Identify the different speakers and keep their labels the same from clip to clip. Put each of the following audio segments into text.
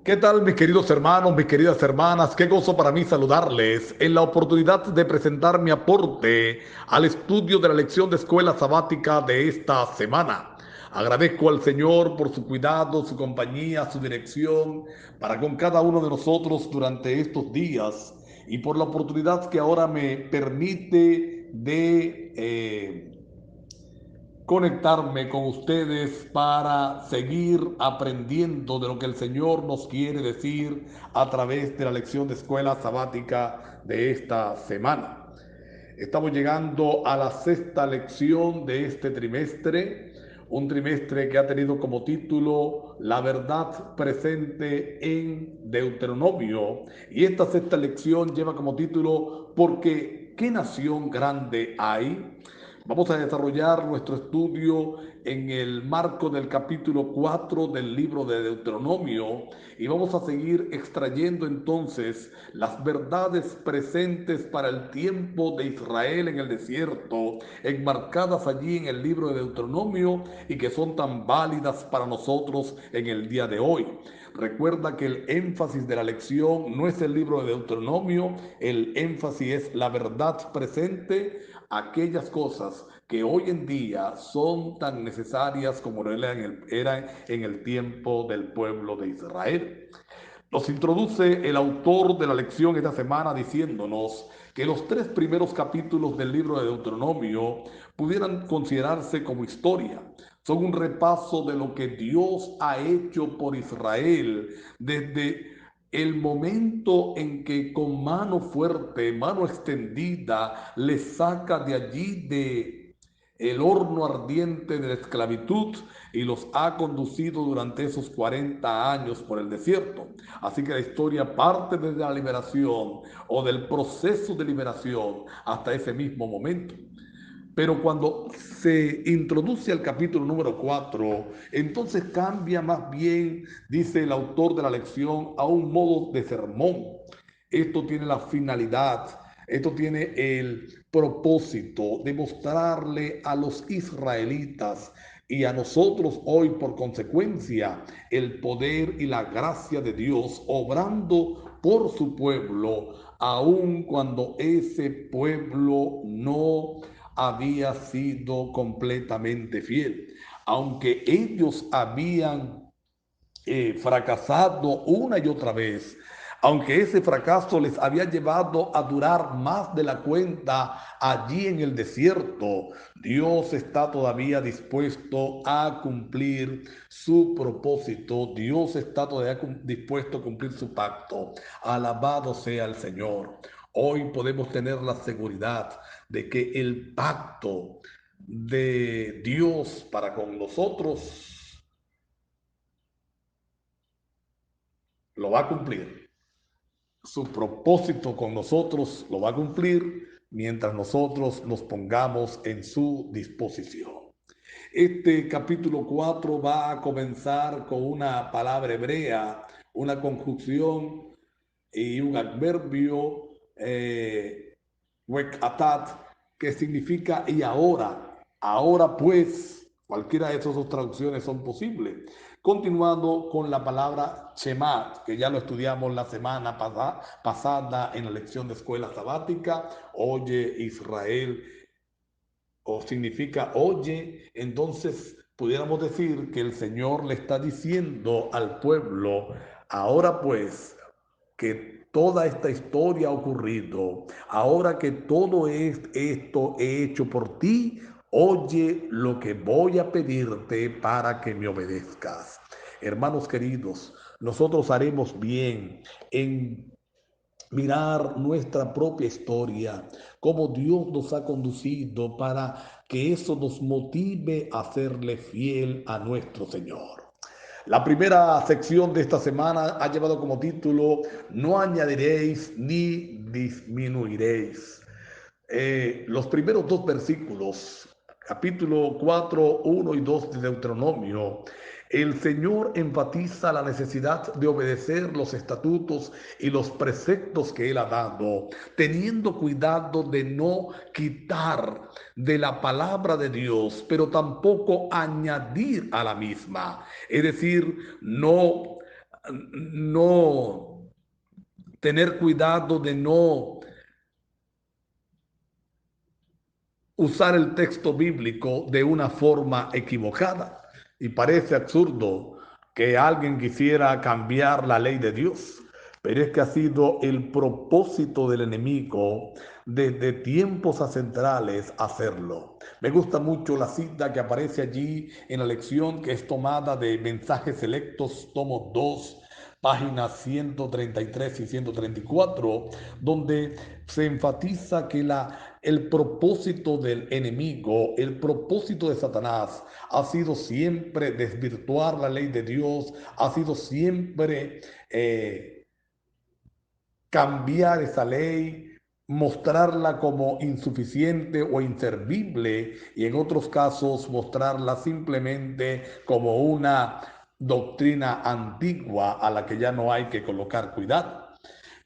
Speaker 1: ¿Qué tal, mis queridos hermanos, mis queridas hermanas? Qué gozo para mí saludarles en la oportunidad de presentar mi aporte al estudio de la lección de escuela sabática de esta semana. Agradezco al Señor por su cuidado, su compañía, su dirección para con cada uno de nosotros durante estos días y por la oportunidad que ahora me permite de conectarme con ustedes para seguir aprendiendo de lo que el Señor nos quiere decir a través de la lección de escuela sabática de esta semana. Estamos llegando a la sexta lección de este trimestre, un trimestre que ha tenido como título La verdad presente en Deuteronomio. Y esta sexta lección lleva como título Porque ¿qué nación grande hay? Vamos a desarrollar nuestro estudio en el marco del capítulo 4 del libro de Deuteronomio y vamos a seguir extrayendo entonces las verdades presentes para el tiempo de Israel en el desierto, enmarcadas allí en el libro de Deuteronomio y que son tan válidas para nosotros en el día de hoy. Recuerda que el énfasis de la lección no es el libro de Deuteronomio, el énfasis es la verdad presente, aquellas cosas que hoy en día son tan necesarias como eran en el tiempo del pueblo de Israel. Nos introduce el autor de la lección esta semana diciéndonos que los tres primeros capítulos del libro de Deuteronomio pudieran considerarse como historia. Son un repaso de lo que Dios ha hecho por Israel desde el momento en que con mano fuerte, mano extendida, le saca de allí de el horno ardiente de la esclavitud y los ha conducido durante esos 40 años por el desierto. Así que la historia parte desde la liberación o del proceso de liberación hasta ese mismo momento. Pero cuando se introduce al capítulo número 4, entonces cambia más bien, dice el autor de la lección, a un modo de sermón. Esto tiene la finalidad, esto tiene el propósito de mostrarle a los israelitas y a nosotros hoy por consecuencia el poder y la gracia de Dios obrando por su pueblo, aun cuando ese pueblo no había sido completamente fiel. Aunque ellos habían fracasado una y otra vez, aunque ese fracaso les había llevado a durar más de la cuenta allí en el desierto, Dios está todavía dispuesto a cumplir su propósito, Dios está todavía dispuesto a cumplir su pacto. Alabado sea el Señor. Hoy podemos tener la seguridad de que el pacto de Dios para con nosotros lo va a cumplir. Su propósito con nosotros lo va a cumplir mientras nosotros nos pongamos en su disposición. Este capítulo 4 va a comenzar con una palabra hebrea, una conjunción y un adverbio, wekatat, que significa y ahora. Ahora pues, cualquiera de esas dos traducciones son posibles. Continuando con la palabra Shemat, que ya lo estudiamos la semana pasada en la lección de escuela sabática, oye Israel, o significa oye, entonces pudiéramos decir que el Señor le está diciendo al pueblo, ahora pues que toda esta historia ha ocurrido, ahora que todo esto he hecho por ti, oye lo que voy a pedirte para que me obedezcas. Hermanos queridos, nosotros haremos bien en mirar nuestra propia historia, cómo Dios nos ha conducido para que eso nos motive a serle fiel a nuestro Señor. La primera sección de esta semana ha llevado como título No añadiréis ni disminuiréis. Los primeros dos versículos, capítulo 4, 1 y 2 de Deuteronomio, el Señor enfatiza la necesidad de obedecer los estatutos y los preceptos que Él ha dado, teniendo cuidado de no quitar de la palabra de Dios, pero tampoco añadir a la misma. Es decir, no no tener cuidado de no usar el texto bíblico de una forma equivocada. Y parece absurdo que alguien quisiera cambiar la ley de Dios, pero es que ha sido el propósito del enemigo desde tiempos ancestrales hacerlo. Me gusta mucho la cita que aparece allí en la lección, que es tomada de Mensajes Selectos, tomo 2, páginas 133 y 134, donde se enfatiza que el propósito del enemigo, el propósito de Satanás ha sido siempre desvirtuar la ley de Dios, ha sido siempre cambiar esa ley, mostrarla como insuficiente o inservible y en otros casos mostrarla simplemente como una doctrina antigua a la que ya no hay que colocar cuidado.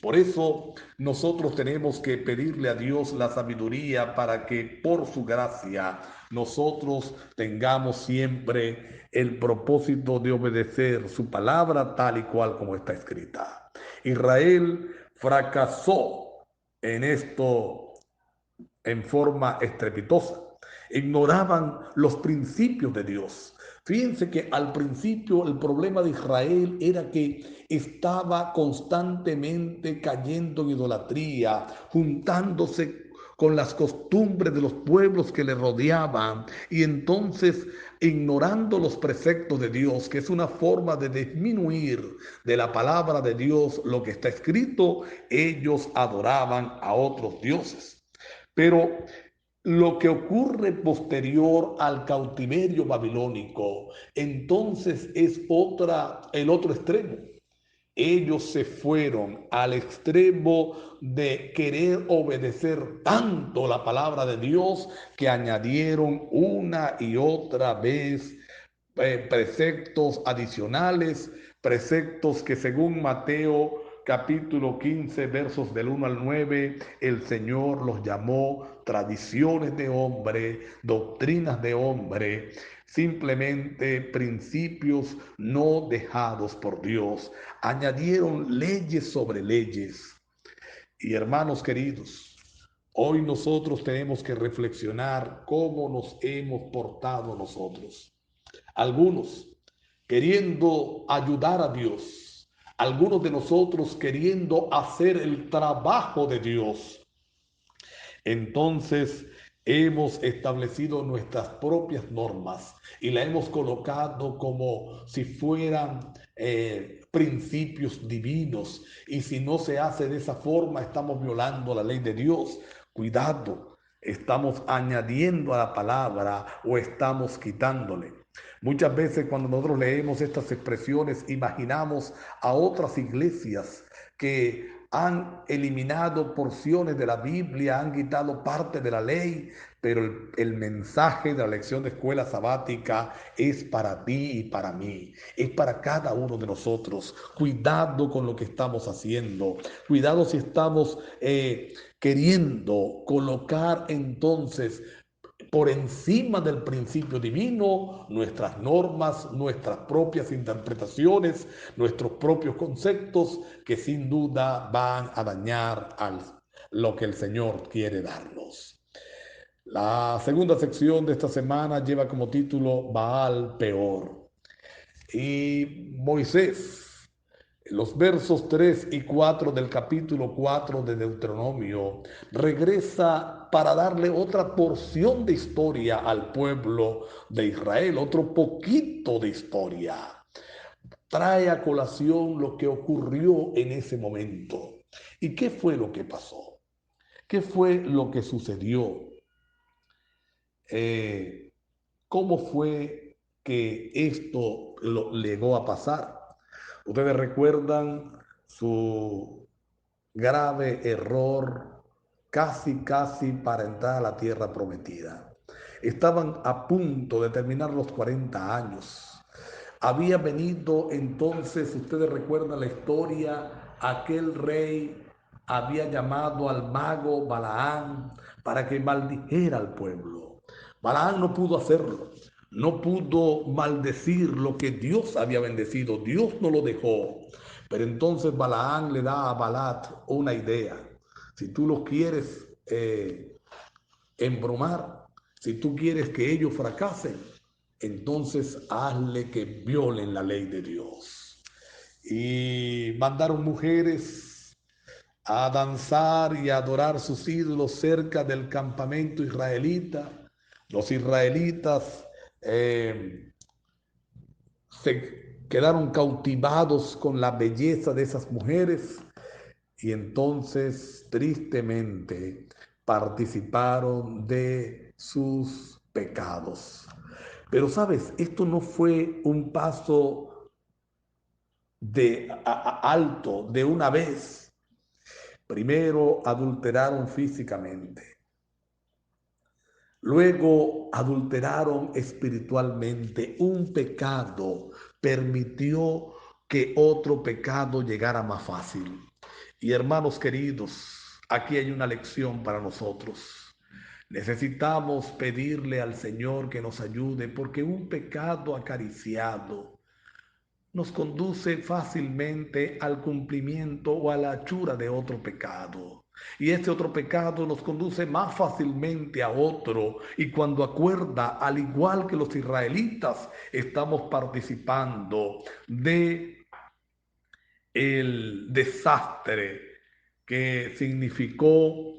Speaker 1: Por eso nosotros tenemos que pedirle a Dios la sabiduría para que por su gracia nosotros tengamos siempre el propósito de obedecer su palabra tal y cual como está escrita. Israel fracasó en esto en forma estrepitosa. Ignoraban los principios de Dios. Fíjense que al principio el problema de Israel era que estaba constantemente cayendo en idolatría, juntándose con las costumbres de los pueblos que le rodeaban y entonces ignorando los preceptos de Dios, que es una forma de disminuir de la palabra de Dios lo que está escrito, ellos adoraban a otros dioses. Pero lo que ocurre posterior al cautiverio babilónico, entonces es el otro extremo. Ellos se fueron al extremo de querer obedecer tanto la palabra de Dios que añadieron una y otra vez preceptos adicionales, preceptos que según Mateo capítulo 15 versos del 1 al 9, el Señor los llamó tradiciones de hombre, doctrinas de hombre, simplemente principios no dejados por Dios. Añadieron leyes sobre leyes. Y hermanos queridos, hoy nosotros tenemos que reflexionar cómo nos hemos portado nosotros. Algunos queriendo ayudar a Dios, algunos de nosotros queriendo hacer el trabajo de Dios. Entonces hemos establecido nuestras propias normas y la hemos colocado como si fueran principios divinos. Y si no se hace de esa forma, estamos violando la ley de Dios. Cuidado, estamos añadiendo a la palabra o estamos quitándole. Muchas veces cuando nosotros leemos estas expresiones, imaginamos a otras iglesias que han eliminado porciones de la Biblia, han quitado parte de la ley, pero el mensaje de la lección de escuela sabática es para ti y para mí, es para cada uno de nosotros. Cuidado con lo que estamos haciendo, cuidado si estamos queriendo colocar entonces por encima del principio divino, nuestras normas, nuestras propias interpretaciones, nuestros propios conceptos, que sin duda van a dañar lo que el Señor quiere darnos. La segunda sección de esta semana lleva como título Baal Peor. Y Moisés, los versos 3 y 4 del capítulo 4 de Deuteronomio, regresa para darle otra porción de historia al pueblo de Israel, otro poquito de historia. Trae a colación lo que ocurrió en ese momento. ¿Y qué fue lo que pasó? ¿Qué fue lo que sucedió? Eh, ¿Cómo fue que esto lo llegó a pasar? Ustedes recuerdan su grave error, casi para entrar a la tierra prometida. Estaban a punto de terminar los 40 años. Había venido entonces, ustedes recuerdan la historia, aquel rey había llamado al mago Balaán para que maldijera al pueblo. Balaán no pudo hacerlo. no pudo maldecir lo que Dios había bendecido. Dios no lo dejó. Pero entonces Balaán le da a Balat una idea. Si tú los quieres embromar, si tú quieres que ellos fracasen, entonces hazle que violen la ley de Dios. Y mandaron mujeres a danzar y a adorar sus ídolos cerca del campamento israelita. Los israelitas se quedaron cautivados con la belleza de esas mujeres y entonces tristemente participaron de sus pecados. Pero sabes, esto no fue un paso alto de una vez. Primero adulteraron físicamente, luego adulteraron espiritualmente. Un pecado permitió que otro pecado llegara más fácil. Y hermanos queridos, aquí hay una lección para nosotros. Necesitamos pedirle al Señor que nos ayude porque un pecado acariciado nos conduce fácilmente al cumplimiento o a la hechura de otro pecado. Y este otro pecado nos conduce más fácilmente a otro. Y cuando acuerda, al igual que los israelitas, estamos participando de el desastre que significó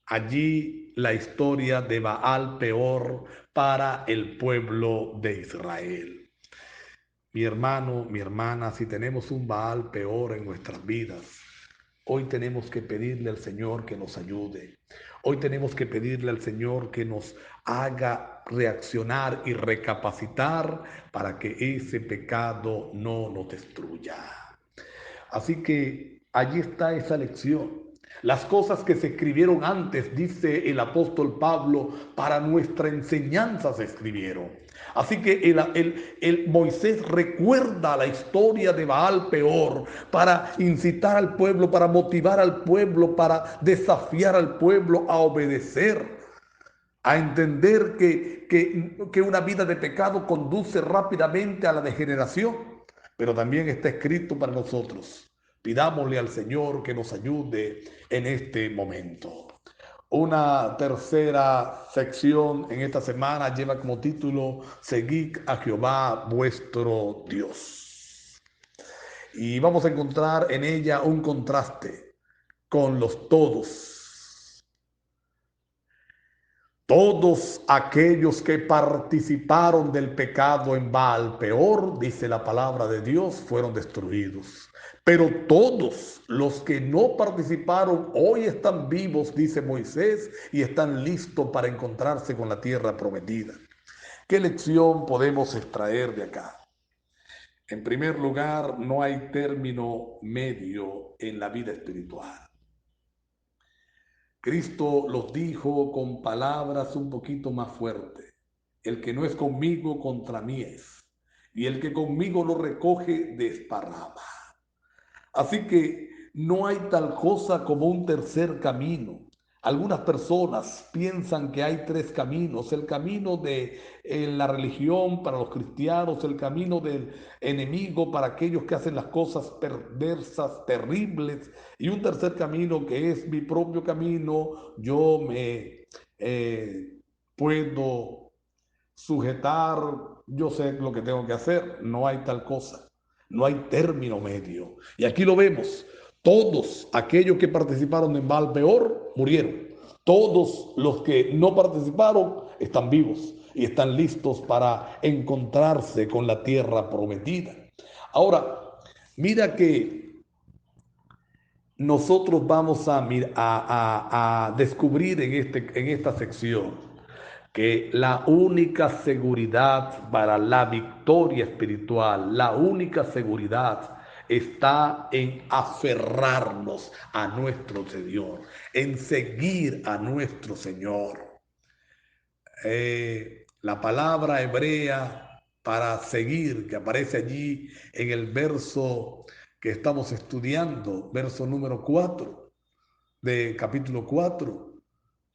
Speaker 1: allí la historia de Baal Peor para el pueblo de Israel. Mi hermano, mi hermana, si tenemos un Baal Peor en nuestras vidas, hoy tenemos que pedirle al Señor que nos ayude. Hoy tenemos que pedirle al Señor que nos haga reaccionar y recapacitar para que ese pecado no nos destruya. Así que allí está esa lección. Las cosas que se escribieron antes, dice el apóstol Pablo, para nuestra enseñanza se escribieron. Así que el Moisés recuerda la historia de Baal Peor para incitar al pueblo, para motivar al pueblo, para desafiar al pueblo a obedecer, a entender que una vida de pecado conduce rápidamente a la degeneración, pero también está escrito para nosotros. Pidámosle al Señor que nos ayude en este momento. Una tercera sección en esta semana lleva como título Seguid a Jehová vuestro Dios. Y vamos a encontrar en ella un contraste con los todos. Todos aquellos que participaron del pecado en Baal Peor, dice la palabra de Dios, fueron destruidos. Pero todos los que no participaron hoy están vivos, dice Moisés, y están listos para encontrarse con la tierra prometida. ¿Qué lección podemos extraer de acá? En primer lugar, no hay término medio en la vida espiritual. Cristo los dijo con palabras un poquito más fuertes. El que no es conmigo, contra mí es. Y el que conmigo no recoge, desparrama. Así que no hay tal cosa como un tercer camino. Algunas personas piensan que hay tres caminos: el camino de la religión para los cristianos, el camino del enemigo para aquellos que hacen las cosas perversas, terribles, y un tercer camino que es mi propio camino. Yo me puedo sujetar, yo sé lo que tengo que hacer. No hay tal cosa. No hay término medio. Y aquí lo vemos. Todos aquellos que participaron en Baal Peor murieron. Todos los que no participaron están vivos y están listos para encontrarse con la tierra prometida. Ahora, mira que nosotros vamos a descubrir en esta sección que la única seguridad para la victoria espiritual, la única seguridad está en aferrarnos a nuestro Señor, en seguir a nuestro Señor. La palabra hebrea para seguir, que aparece allí en el verso que estamos estudiando, verso número 4 de capítulo 4,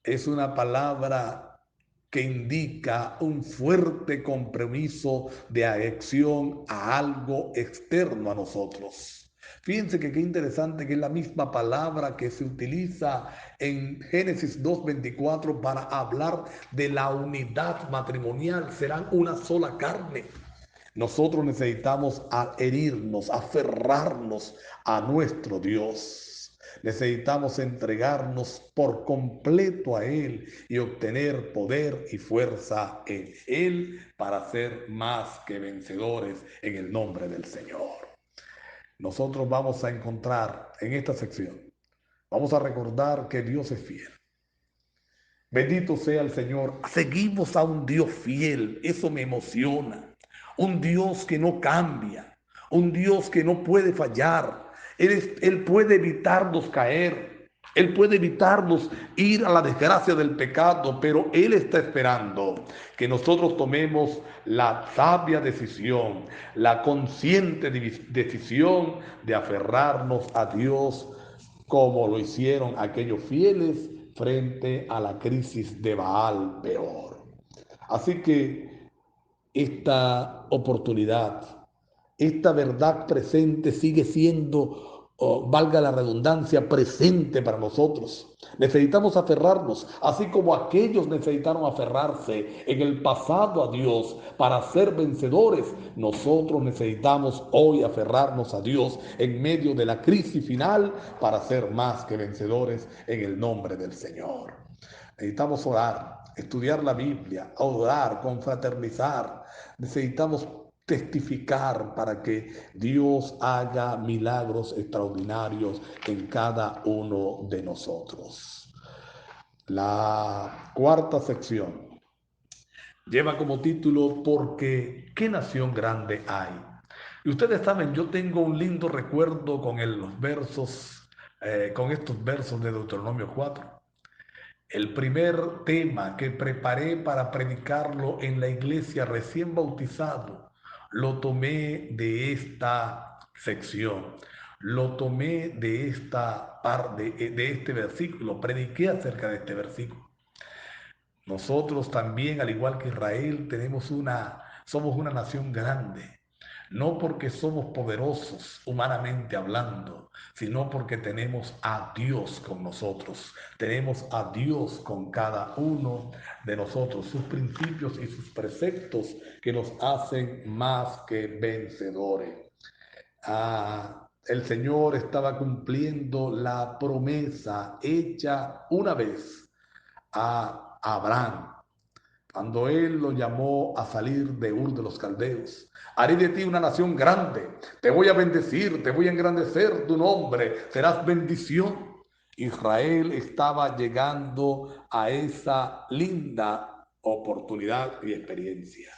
Speaker 1: es una palabra que indica un fuerte compromiso de adhesión a algo externo a nosotros. Fíjense que qué interesante que es la misma palabra que se utiliza en Génesis 2:24 para hablar de la unidad matrimonial. Serán una sola carne. Nosotros necesitamos adherirnos, aferrarnos a nuestro Dios. Necesitamos entregarnos por completo a Él y obtener poder y fuerza en Él para ser más que vencedores en el nombre del Señor. Nosotros vamos a encontrar en esta sección, vamos a recordar que Dios es fiel. Bendito sea el Señor. Seguimos a un Dios fiel. Eso me emociona. Un Dios que no cambia. Un Dios que no puede fallar. Él puede evitarnos caer. Él puede evitarnos ir a la desgracia del pecado, pero Él está esperando que nosotros tomemos la sabia decisión, la consciente decisión de aferrarnos a Dios como lo hicieron aquellos fieles frente a la crisis de Baal peor. Así que esta oportunidad, esta verdad presente sigue siendo, valga la redundancia, presente para nosotros. Necesitamos aferrarnos, así como aquellos necesitaron aferrarse en el pasado a Dios para ser vencedores. Nosotros necesitamos hoy aferrarnos a Dios en medio de la crisis final para ser más que vencedores en el nombre del Señor. Necesitamos orar, estudiar la Biblia, orar, confraternizar. Necesitamos testificar para que Dios haga milagros extraordinarios en cada uno de nosotros. La cuarta sección lleva como título Porque ¿qué nación grande hay? Y ustedes saben, yo tengo un lindo recuerdo con los versos, con estos versos de Deuteronomio 4. El primer tema que preparé para predicarlo en la iglesia recién bautizado, lo tomé de esta sección, lo tomé de esta parte, de este versículo, prediqué acerca de este versículo. Nosotros también, al igual que Israel, somos una nación grande. No porque somos poderosos humanamente hablando, sino porque tenemos a Dios con nosotros. Tenemos a Dios con cada uno de nosotros, sus principios y sus preceptos que nos hacen más que vencedores. El Señor estaba cumpliendo la promesa hecha una vez a Abraham, cuando él lo llamó a salir de Ur de los Caldeos. Haré de ti una nación grande, te voy a bendecir, te voy a engrandecer tu nombre, serás bendición. Israel estaba llegando a esa linda oportunidad y experiencia.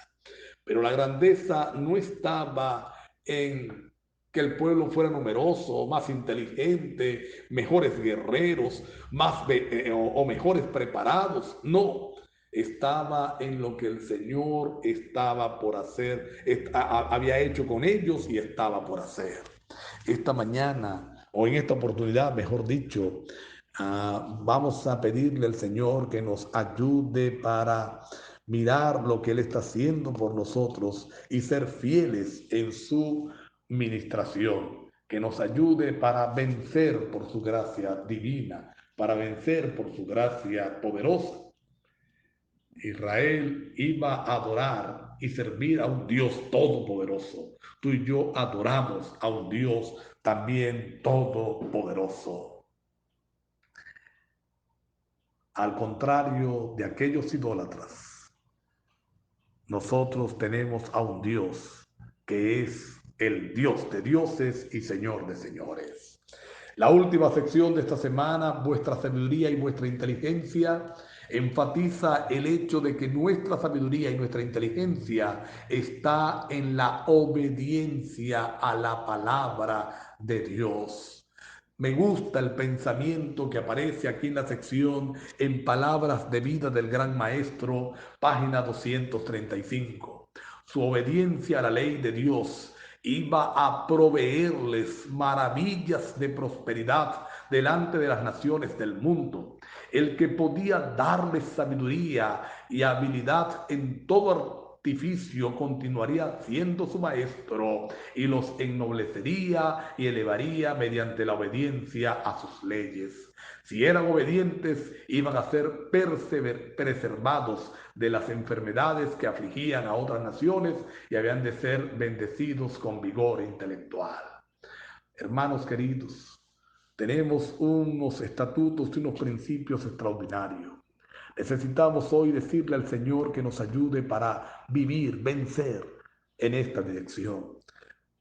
Speaker 1: Pero la grandeza no estaba en que el pueblo fuera numeroso, más inteligente, mejores guerreros, o mejores preparados. No, estaba en lo que el Señor estaba por hacer, había hecho con ellos y estaba por hacer. Esta mañana, o en esta oportunidad, mejor dicho, vamos a pedirle al Señor que nos ayude para mirar lo que Él está haciendo por nosotros y ser fieles en su ministración, que nos ayude para vencer por su gracia divina, para vencer por su gracia poderosa. Israel iba a adorar y servir a un Dios todopoderoso. Tú y yo adoramos a un Dios también todopoderoso. Al contrario de aquellos idólatras, nosotros tenemos a un Dios que es el Dios de dioses y Señor de señores. La última sección de esta semana, vuestra sabiduría y vuestra inteligencia, enfatiza el hecho de que nuestra sabiduría y nuestra inteligencia está en la obediencia a la palabra de Dios. Me gusta el pensamiento que aparece aquí en la sección En Palabras de Vida del Gran Maestro, página 235. Su obediencia a la ley de Dios iba a proveerles maravillas de prosperidad delante de las naciones del mundo. el que podía darles sabiduría y habilidad en todo artificio, continuaría siendo su maestro y los ennoblecería y elevaría mediante la obediencia a sus leyes. Si eran obedientes, iban a ser preservados de las enfermedades que afligían a otras naciones y habían de ser bendecidos con vigor intelectual. Hermanos queridos, tenemos unos estatutos y unos principios extraordinarios. Necesitamos hoy decirle al Señor que nos ayude para vivir, vencer en esta dirección.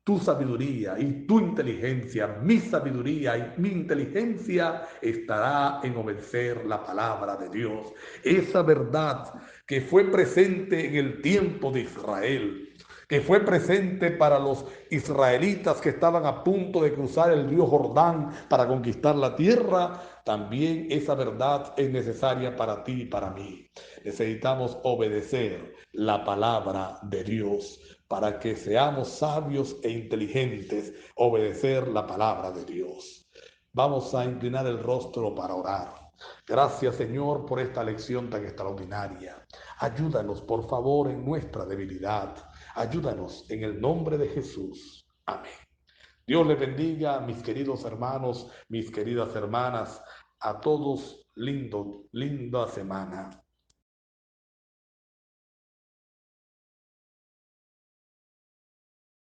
Speaker 1: Tu sabiduría y tu inteligencia, mi sabiduría y mi inteligencia estará en obedecer la palabra de Dios. Esa verdad que fue presente en el tiempo de Israel, que fue presente para los israelitas que estaban a punto de cruzar el río Jordán para conquistar la tierra, también esa verdad es necesaria para ti y para mí. Necesitamos obedecer la palabra de Dios para que seamos sabios e inteligentes, obedecer la palabra de Dios. Vamos a inclinar el rostro para orar. Gracias, Señor, por esta lección tan extraordinaria. Ayúdanos, por favor, en nuestra debilidad. Ayúdanos en el nombre de Jesús. Amén. Dios les bendiga, mis queridos hermanos, mis queridas hermanas, a todos linda semana.